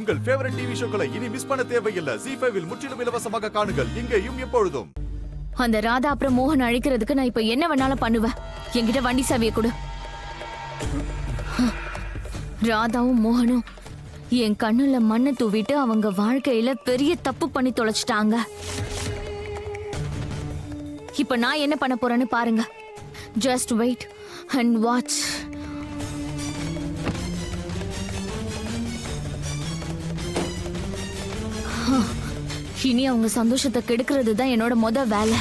உங்கள் favourite TV ஷோக்களை இனி miss பண்ண தேவையில்லை. ZEE5 இல் முற்றிலும் இலவசமாக காணுங்கள். இங்கேயும் எப்பொழுதும். அந்த ராதா அப்புறம் மோகன் அழிக்கிறதுக்கு நான் இப்ப என்ன வேணாலும் பண்ணுவேன். என்கிட்ட வண்டி சாவியை கொடு. ராதாவும் மோகனும் என் கண்ணுல மண்ணை தூவிட்டு அவங்க வாழ்க்கையில பெரிய தப்பு பண்ணி தொலைச்சிட்டாங்க. இப்ப நான் என்ன பண்ண போறேன்னு பாருங்க. Just wait and watch. இனி அவங்க சந்தோஷத்தை கெடுக்கிறது தான் என்னோட வேலை.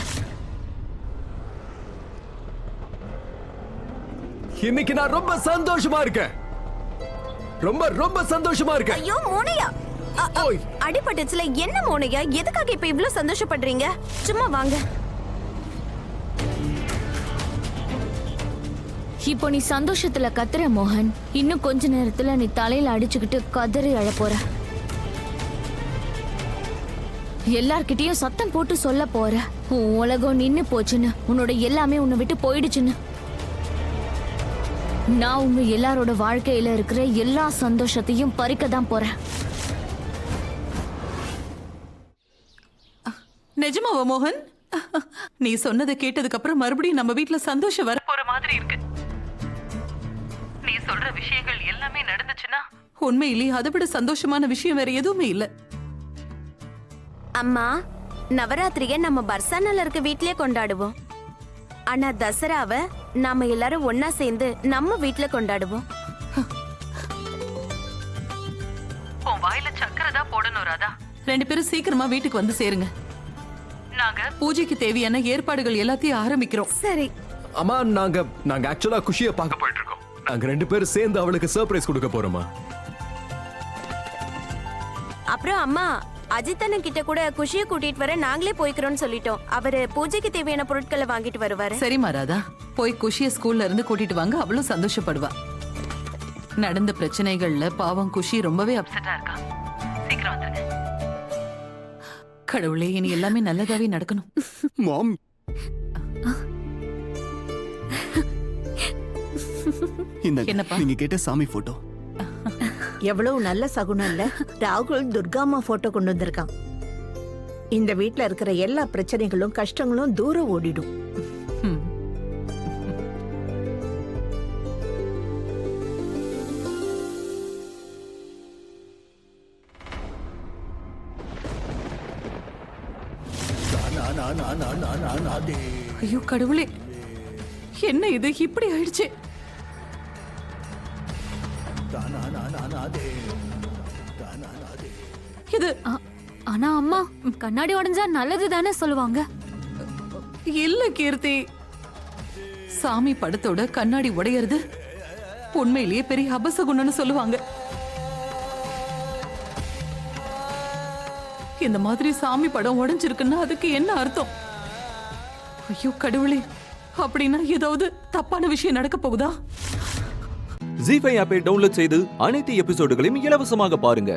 இன்னைக்கு நான் ரொம்ப சந்தோஷமா இருக்கேன். ரொம்ப ரொம்ப சந்தோஷமா இருக்கேன். ஐயோ மோனையா, அடிபட்டுச்சுல என்ன மோனையா? எதுக்காக இப்ப இவ்ளோ சந்தோஷப்படுறீங்க? சும்மா வாங்க. இப்போ நீ சந்தோஷத்துல கத்துற மோகன், இன்னும் கொஞ்ச நேரத்துல நீ தலையில அடிச்சுக்கிட்டு கதறி அழ போற. எல்லார்கிட்டயும் சத்தம் போட்டு சொல்ல போற உன் உலகம் நின்னு போச்சுன்னு, உன்னோட எல்லாமே உன்னை விட்டு போயிடுச்சுன்னு. நான் உங்க எல்லாரோட வாழ்க்கையில இருக்கிற எல்லா சந்தோஷத்தையும் பறிக்க தான் போறேன். நிஜமாவா மோகன்? நீ சொன்னதை கேட்டதுக்கு அப்புறம் மறுபடியும் நம்ம வீட்ல சந்தோஷம் வர போற மாதிரி இருக்கு. நீ சொல்ற விஷயங்கள் எல்லாமே நடந்துச்சுன்னா உண்மையிலேயே அதை விட சந்தோஷமான விஷயம் வேற எதுவுமே இல்ல. அம்மா, நவராத்திரியை நம்ம பர்சானால இருக்க வீட்லயே கொண்டாடுவோம். ஆனா தசராவை நாம எல்லாரும் ஒன்னா சேர்ந்து நம்ம வீட்ல கொண்டாடுவோம். உன் வாயில சக்கரை தான் போடணும் ராதா. 2 பேரும் சீக்கிரமா வீட்டுக்கு வந்து சேருங்க. நாங்க பூஜைக்கு தேவையான ஏற்பாடுகள் எல்லாத்தையும் ஆரம்பிக்கிறோம். சரி அம்மா, நாங்க ஆக்சுவலா குஷியை பார்க்க போயிட்டு இருக்கோம். நாங்க 2 பேரும் சேர்ந்து அவளுக்கு சர்ப்ரைஸ் கொடுக்க போறோமா. அப்புறம் அம்மா, அஜித்தண்ணன் கிட்ட கூட குஷியை கூட்டிட்டு வர நாங்களே போய்க்கிறோம்னு சொல்லிட்டோம். அவரு பூஜைக்கு தேவையான பொருட்களை வாங்கிட்டு வருவாரு. சரிம்மா ராதா, போய் குஷிய ஸ்கூல்ல இருந்து கூட்டிட்டு வாங்க. அவளும் சந்தோஷப்படுவா. நடந்த பிரச்சனைகள்ல பாவம் குஷி ரொம்பவே அப்செட்டா இருக்கா. சீக்கிரம் வந்துருங்க. கடவுளே, இனி எல்லாமே நல்லதாவே நடக்கணும். மாம், என்னப்பா? நீங்க கேட்ட சாமி போட்டோ எவ்வளவு நல்ல சகுனம் இல்ல. ராகுல் துர்காமா போட்டோ கொண்டு வந்திருக்கான். இந்த வீட்ல இருக்கிற எல்லா பிரச்சனைகளும் கஷ்டங்களும் தூரம் ஓடிடும். ஐயோ கடவுளே, என்ன இது இப்படி ஆயிடுச்சு? இது ஆனா அம்மா, கண்ணாடி உடைஞ்சா நல்லது தானே சொல்லுவாங்க. இல்ல கீர்த்தி, சாமி படத்தோட கண்ணாடி உடையறது உண்மையிலேயே பெரிய அபசகுணம்னு சொல்லுவாங்க. இந்த மாதிரி சாமி படம் உடைஞ்சிருக்குன்னா அதுக்கு என்ன அர்த்தம்? ஐயோ கடவுளே, அப்படின்னா ஏதாவது தப்பான விஷயம் நடக்க போகுதா? ZEE5 ஆப்பை டவுன்லோட் செய்து அனைத்து எபிசோடுகளையும் இலவசமாக பாருங்க.